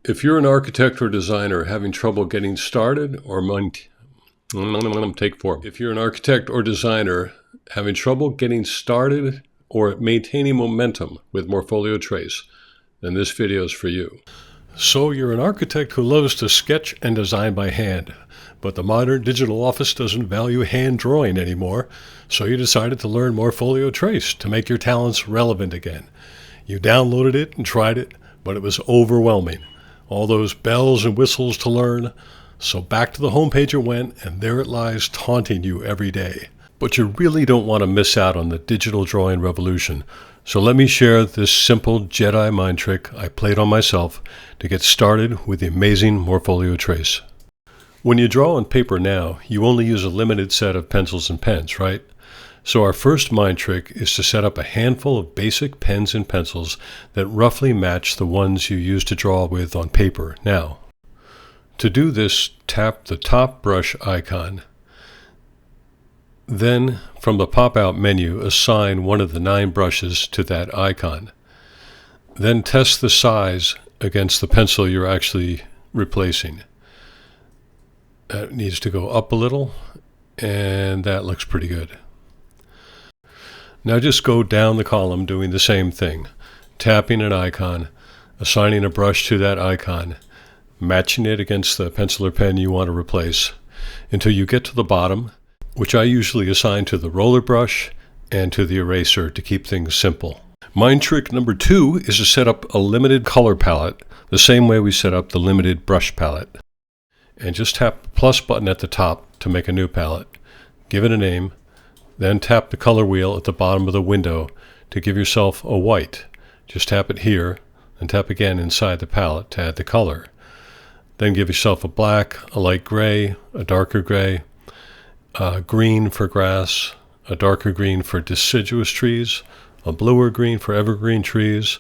If you're an architect or designer having trouble getting started take 4. If you're an architect or designer having trouble getting started or maintaining momentum with Morpholio Trace, then this video is for you. So you're an architect who loves to sketch and design by hand, but the modern digital office doesn't value hand drawing anymore, so you decided to learn Morpholio Trace to make your talents relevant again. You downloaded it and tried it, but it was overwhelming. All those bells and whistles to learn. So back to the homepage you went, and there it lies taunting you every day. But you really don't want to miss out on the digital drawing revolution. So let me share this simple Jedi mind trick I played on myself to get started with the amazing Morpholio Trace. When you draw on paper now, you only use a limited set of pencils and pens, right? So our first mind trick is to set up a handful of basic pens and pencils that roughly match the ones you used to draw with on paper now. To do this, tap the top brush icon. Then, from the pop-out menu, assign one of the 9 brushes to that icon. Then test the size against the pencil you're actually replacing. That needs to go up a little, and that looks pretty good. Now just go down the column doing the same thing, tapping an icon, assigning a brush to that icon, matching it against the pencil or pen you want to replace, until you get to the bottom, which I usually assign to the roller brush and to the eraser to keep things simple. Mind trick number 2 is to set up a limited color palette, the same way we set up the limited brush palette. And just tap the plus button at the top to make a new palette. Give it a name, then tap the color wheel at the bottom of the window to give yourself a white. Just tap it here, and tap again inside the palette to add the color. Then give yourself a black, a light gray, a darker gray, green for grass, a darker green for deciduous trees, a bluer green for evergreen trees,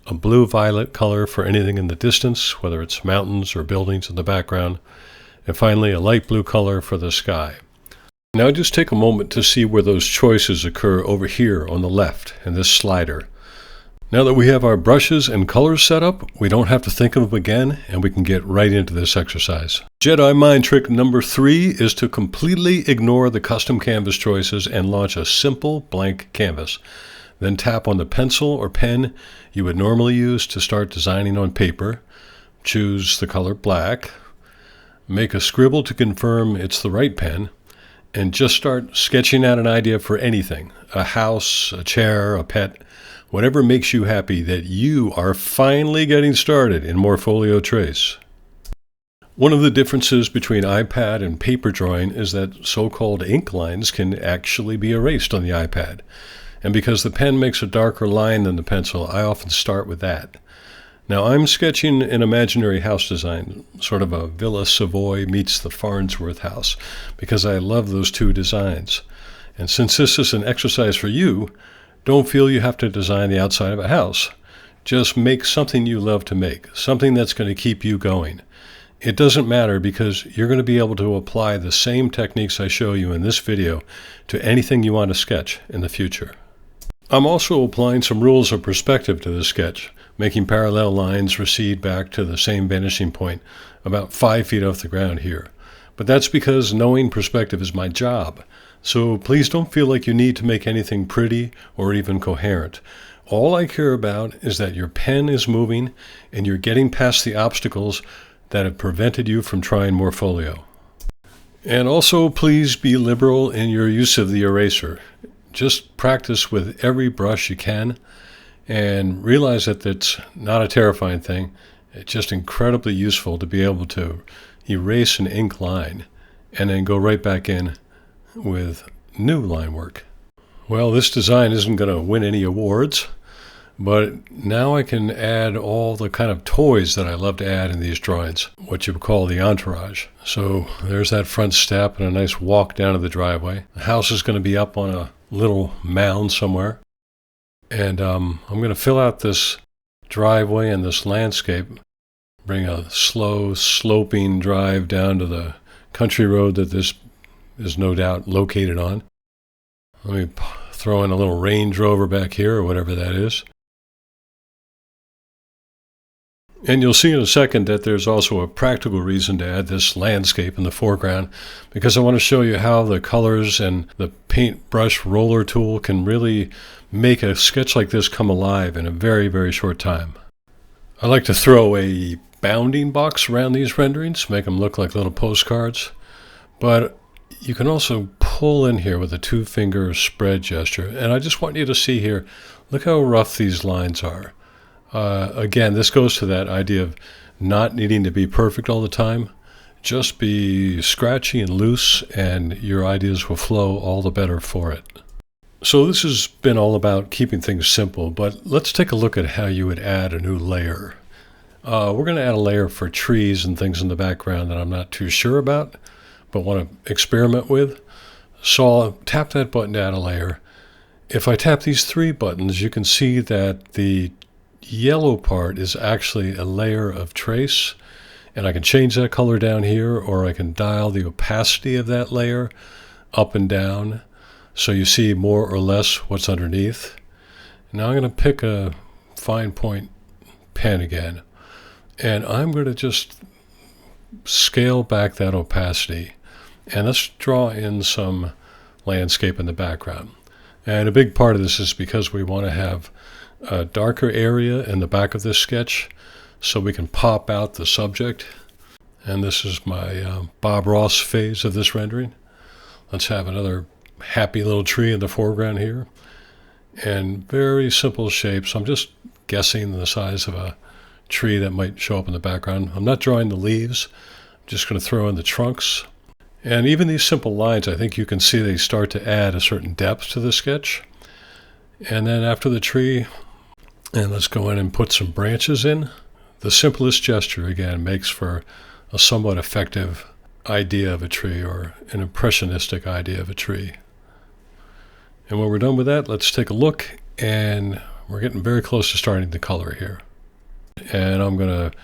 a blue-violet color for anything in the distance, whether it's mountains or buildings in the background, and finally a light blue color for the sky. Now just take a moment to see where those choices occur over here on the left in this slider. Now that we have our brushes and colors set up, we don't have to think of them again, and we can get right into this exercise. Jedi mind trick number 3 is to completely ignore the custom canvas choices and launch a simple blank canvas. Then tap on the pencil or pen you would normally use to start designing on paper. Choose the color black. Make a scribble to confirm it's the right pen. And just start sketching out an idea for anything. A house, a chair, a pet. Whatever makes you happy that you are finally getting started in Morpholio Trace. One of the differences between iPad and paper drawing is that so-called ink lines can actually be erased on the iPad. And because the pen makes a darker line than the pencil, I often start with that. Now I'm sketching an imaginary house design, sort of a Villa Savoy meets the Farnsworth house, because I love those two designs. And since this is an exercise for you, don't feel you have to design the outside of a house. Just make something you love to make, something that's going to keep you going. It doesn't matter because you're going to be able to apply the same techniques I show you in this video to anything you want to sketch in the future. I'm also applying some rules of perspective to this sketch, making parallel lines recede back to the same vanishing point about 5 feet off the ground here. But that's because knowing perspective is my job. So please don't feel like you need to make anything pretty or even coherent. All I care about is that your pen is moving and you're getting past the obstacles that have prevented you from trying Morpholio. And also please be liberal in your use of the eraser. Just practice with every brush you can and realize that it's not a terrifying thing. It's just incredibly useful to be able to erase an ink line and then go right back in with new line work. Well, this design isn't going to win any awards, but now I can add all the kind of toys that I love to add in these drawings, what you would call the entourage. So there's that front step and a nice walk down to the driveway. The house is going to be up on a little mound somewhere. And I'm going to fill out this driveway and this landscape, bring a slow sloping drive down to the country road that this is no doubt located on. Let me throw in a little Range Rover back here or whatever that is. And you'll see in a second that there's also a practical reason to add this landscape in the foreground, because I want to show you how the colors and the paintbrush roller tool can really make a sketch like this come alive in a very, very short time. I like to throw a bounding box around these renderings, make them look like little postcards, but you can also pull in here with a 2-finger spread gesture. And I just want you to see here, look how rough these lines are. Again, this goes to that idea of not needing to be perfect all the time. Just be scratchy and loose, and your ideas will flow all the better for it. So this has been all about keeping things simple, but let's take a look at how you would add a new layer. We're going to add a layer for trees and things in the background that I'm not too sure about, but want to experiment with. So I'll tap that button to add a layer. If I tap these 3 buttons, you can see that the yellow part is actually a layer of trace, and I can change that color down here, or I can dial the opacity of that layer up and down so you see more or less what's underneath. Now I'm going to pick a fine point pen again, and I'm going to just scale back that opacity, and let's draw in some landscape in the background. And a big part of this is because we want to have a darker area in the back of this sketch so we can pop out the subject. And this is my Bob Ross phase of this rendering. Let's have another happy little tree in the foreground here, and very simple shapes. I'm just guessing the size of a tree that might show up in the background. I'm not drawing the leaves, I'm just going to throw in the trunks. And even these simple lines, I think you can see they start to add a certain depth to the sketch. And then after the tree, and let's go in and put some branches in. The simplest gesture, again, makes for a somewhat effective idea of a tree, or an impressionistic idea of a tree. And when we're done with that, let's take a look, and we're getting very close to starting the color here. And I'm going to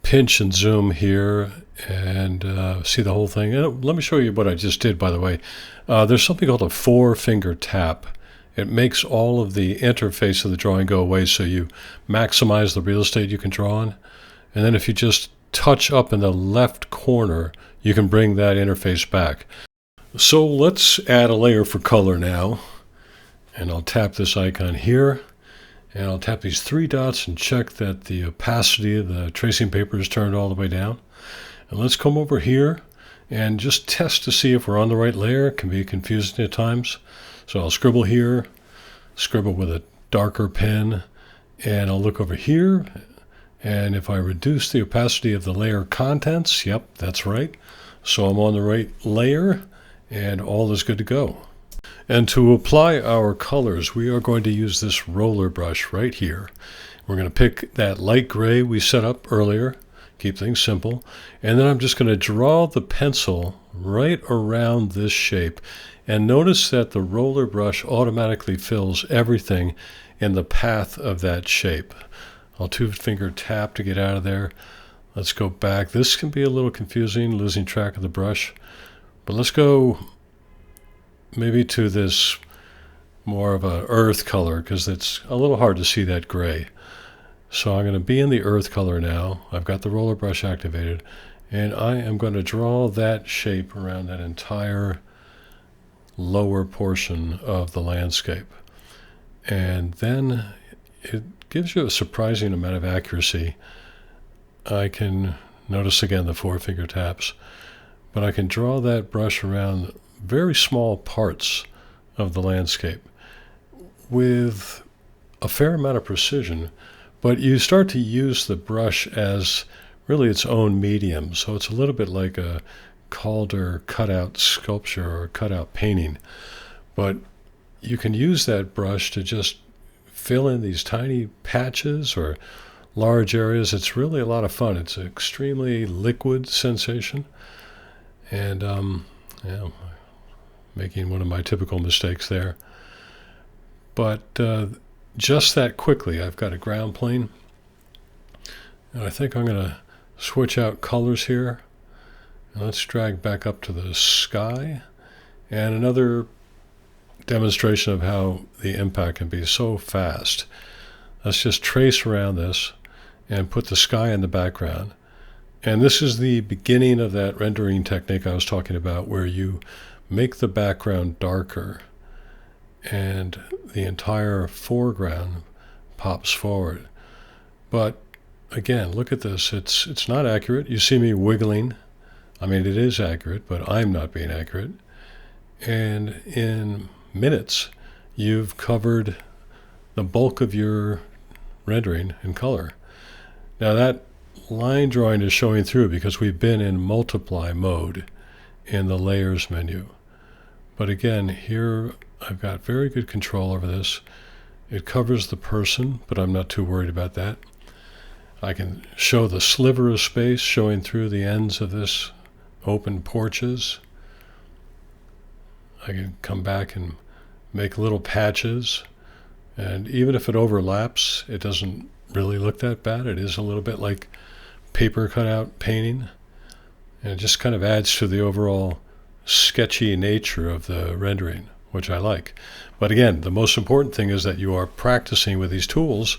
pinch and zoom here and see the whole thing. And let me show you what I just did, by the way. There's something called a 4-finger tap. It makes all of the interface of the drawing go away, so you maximize the real estate you can draw on. And then if you just touch up in the left corner, you can bring that interface back. So let's add a layer for color now. And I'll tap this icon here, and I'll tap these 3 dots and check that the opacity of the tracing paper is turned all the way down. And let's come over here and just test to see if we're on the right layer. It can be confusing at times. So I'll scribble here, scribble with a darker pen, and I'll look over here, and if I reduce the opacity of the layer contents, yep, that's right. So I'm on the right layer, and all is good to go. And to apply our colors, we are going to use this roller brush right here. We're going to pick that light gray we set up earlier, keep things simple, and then I'm just going to draw the pencil right around this shape. And notice that the roller brush automatically fills everything in the path of that shape. I'll 2-finger tap to get out of there. Let's go back. This can be a little confusing, losing track of the brush. But let's go maybe to this more of an earth color, because it's a little hard to see that gray. So I'm going to be in the earth color now. I've got the roller brush activated, and I am going to draw that shape around that entire lower portion of the landscape. And then it gives you a surprising amount of accuracy. I can notice again the 4-finger taps, but I can draw that brush around very small parts of the landscape with a fair amount of precision, but you start to use the brush as really its own medium. So it's a little bit like a Calder cutout sculpture or cutout painting, but you can use that brush to just fill in these tiny patches or large areas. It's really a lot of fun. It's an extremely liquid sensation, and yeah, making one of my typical mistakes there. But just that quickly, I've got a ground plane, and I think I'm going to switch out colors here. Let's drag back up to the sky, and another demonstration of how the impact can be so fast. Let's just trace around this, and put the sky in the background. And this is the beginning of that rendering technique I was talking about, where you make the background darker and the entire foreground pops forward. But again, look at this. It's not accurate. You see me wiggling. I mean, it is accurate, but I'm not being accurate. And in minutes, you've covered the bulk of your rendering in color. Now that line drawing is showing through because we've been in multiply mode in the layers menu. But again, here I've got very good control over this. It covers the person, but I'm not too worried about that. I can show the sliver of space showing through the ends of this open porches. I can come back and make little patches, and even if it overlaps, it doesn't really look that bad. It is a little bit like paper cutout painting, and it just kind of adds to the overall sketchy nature of the rendering, which I like. But again, the most important thing is that you are practicing with these tools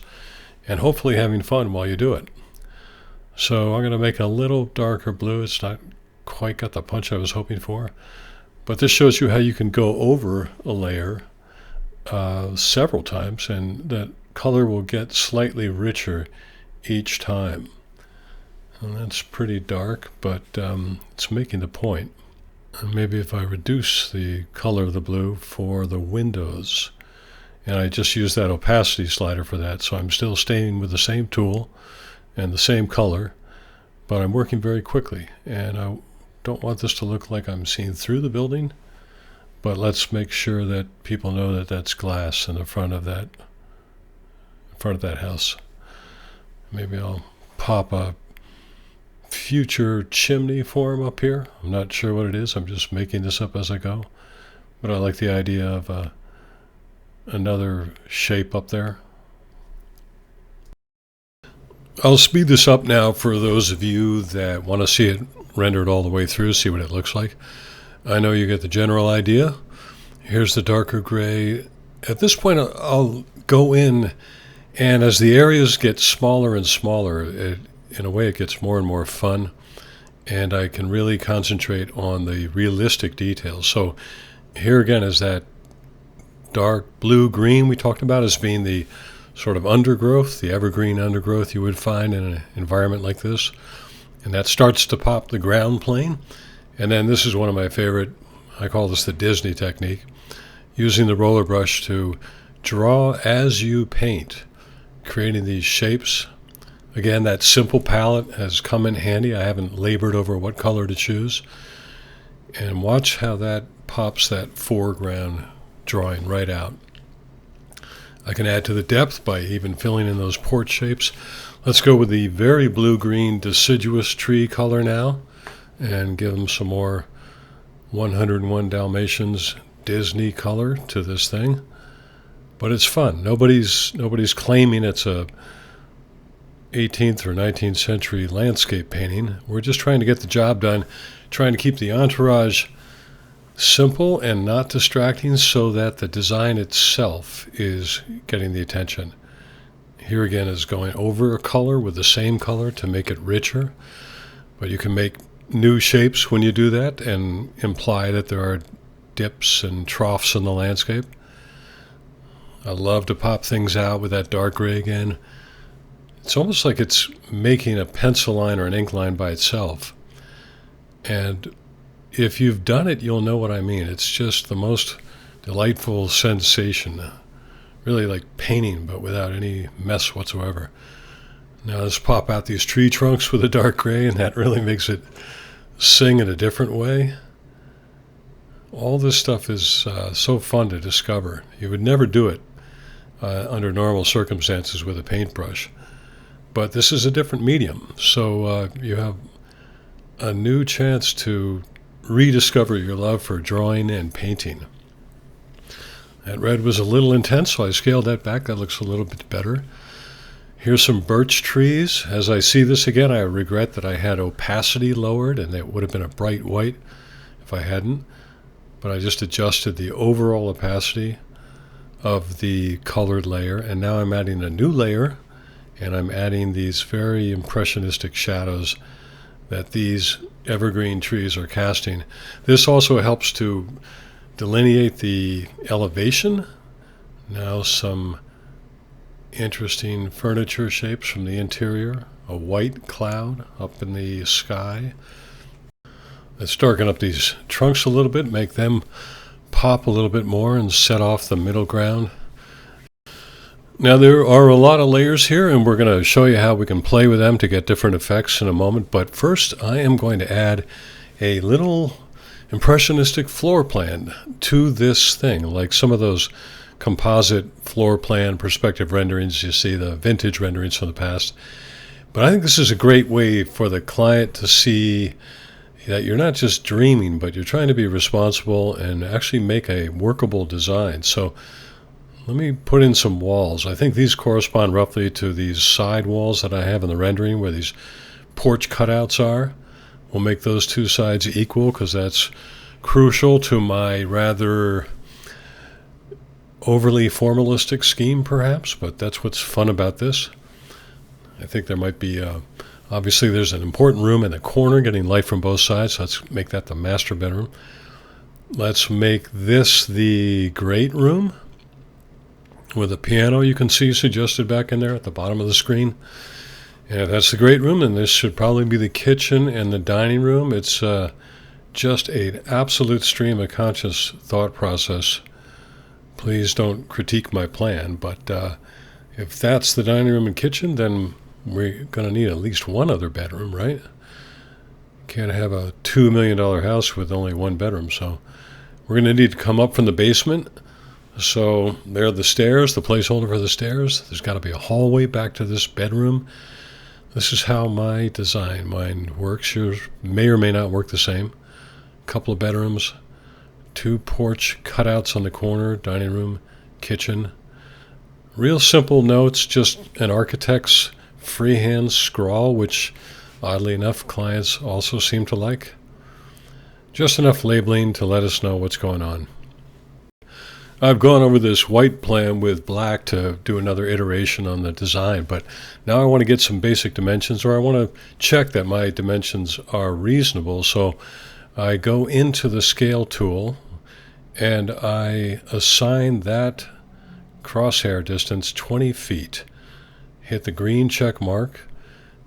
and hopefully having fun while you do it. So I'm going to make a little darker blue. It's not quite got the punch I was hoping for, but this shows you how you can go over a layer several times, and that color will get slightly richer each time. And that's pretty dark, but it's making the point. And maybe if I reduce the color of the blue for the windows, and I just use that opacity slider for that, so I'm still staying with the same tool and the same color, but I'm working very quickly, and I don't want this to look like I'm seeing through the building, but let's make sure that people know that that's glass in the front of that house. Maybe I'll pop a future chimney form up here. I'm not sure what it is. I'm just making this up as I go, but I like the idea of another shape up there. I'll speed this up now for those of you that want to see it rendered all the way through, see what it looks like. I know you get the general idea. Here's the darker gray. At this point, I'll go in, and as the areas get smaller and smaller, in a way it gets more and more fun, and I can really concentrate on the realistic details. So here again is that dark blue-green we talked about as being the sort of undergrowth, the evergreen undergrowth you would find in an environment like this. And that starts to pop the ground plane. And then this is one of my favorite, I call this the Disney technique, using the roller brush to draw as you paint, creating these shapes. Again, that simple palette has come in handy. I haven't labored over what color to choose. And watch how that pops that foreground drawing right out. I can add to the depth by even filling in those porch shapes. Let's go with the very blue-green deciduous tree color now and give them some more 101 Dalmatians Disney color to this thing. But it's fun. Nobody's claiming it's a 18th or 19th century landscape painting. We're just trying to get the job done, trying to keep the entourage simple and not distracting so that the design itself is getting the attention. Here again is going over a color with the same color to make it richer, but you can make new shapes when you do that and imply that there are dips and troughs in the landscape. I love to pop things out with that dark gray again. It's almost like it's making a pencil line or an ink line by itself. And if you've done it, you'll know what I mean. It's just the most delightful sensation. Really like painting, but without any mess whatsoever. Now let's pop out these tree trunks with a dark gray, and that really makes it sing in a different way. All this stuff is so fun to discover. You would never do it under normal circumstances with a paintbrush. But this is a different medium, so you have a new chance to rediscover your love for drawing and painting. That red was a little intense, so I scaled that back. That looks a little bit better. Here's some birch trees. As I see this again, I regret that I had opacity lowered, and it would have been a bright white if I hadn't. But I just adjusted the overall opacity of the colored layer, and now I'm adding a new layer, and I'm adding these very impressionistic shadows that these evergreen trees are casting. This also helps to delineate the elevation. Now some interesting furniture shapes from the interior. A white cloud up in the sky. Let's darken up these trunks a little bit, make them pop a little bit more and set off the middle ground. Now there are a lot of layers here, and we're going to show you how we can play with them to get different effects in a moment. But first I am going to add a little impressionistic floor plan to this thing, like some of those composite floor plan perspective renderings you see, the vintage renderings from the past. But I think this is a great way for the client to see that you're not just dreaming, but you're trying to be responsible and actually make a workable design. So let me put in some walls. I think these correspond roughly to these side walls that I have in the rendering where these porch cutouts are. We'll make those two sides equal because that's crucial to my rather overly formalistic scheme perhaps, but that's what's fun about this. I think there might be, obviously there's an important room in the corner getting light from both sides, so let's make that the master bedroom. Let's make this the great room with a piano you can see suggested back in there at the bottom of the screen. And if that's the great room, then this should probably be the kitchen and the dining room. It's just an absolute stream of conscious thought process. Please don't critique my plan, but if that's the dining room and kitchen, then we're going to need at least one other bedroom, right? Can't have a $2 million house with only one bedroom, so we're going to need to come up from the basement. So there are the stairs, the placeholder for the stairs. There's got to be a hallway back to this bedroom. This is how my design mind works. Yours may or may not work the same. A couple of bedrooms, 2 porch cutouts on the corner, dining room, kitchen. Real simple notes, just an architect's freehand scrawl, which oddly enough clients also seem to like. Just enough labeling to let us know what's going on. I've gone over this white plan with black to do another iteration on the design, but now I want to get some basic dimensions, or I want to check that my dimensions are reasonable. So I go into the scale tool and I assign that crosshair distance 20 feet. Hit the green check mark,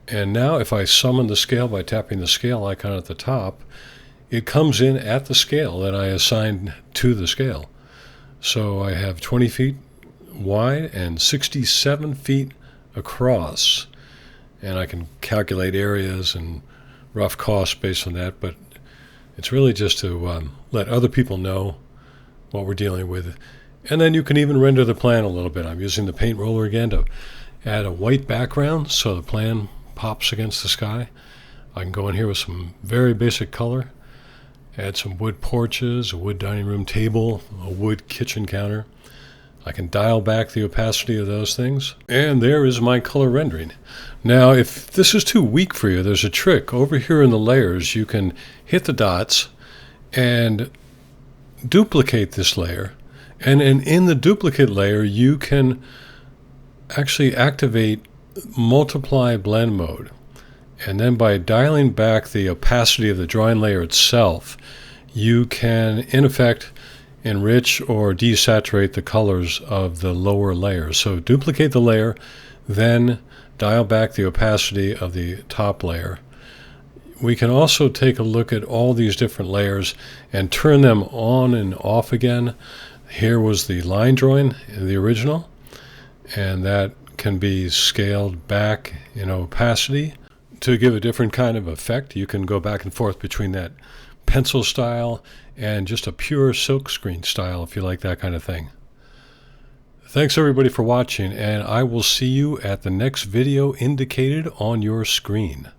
and now if I summon the scale by tapping the scale icon at the top, it comes in at the scale that I assigned to the scale. So I have 20 feet wide and 67 feet across, and I can calculate areas and rough costs based on that, but it's really just to let other people know what we're dealing with. And then you can even render the plan a little bit. I'm using the paint roller again to add a white background so the plan pops against the sky. I can go in here with some very basic color, add some wood porches, a wood dining room table, a wood kitchen counter. I can dial back the opacity of those things. And there is my color rendering. Now, if this is too weak for you, there's a trick. Over here in the layers, you can hit the dots and duplicate this layer. And in the duplicate layer, you can actually activate multiply blend mode. And then by dialing back the opacity of the drawing layer itself, you can, in effect, enrich or desaturate the colors of the lower layers. So duplicate the layer, then dial back the opacity of the top layer. We can also take a look at all these different layers and turn them on and off again. Here was the line drawing in the original, and that can be scaled back in opacity to give a different kind of effect. You can go back and forth between that pencil style and just a pure silkscreen style if you like that kind of thing. Thanks everybody for watching, and I will see you at the next video indicated on your screen.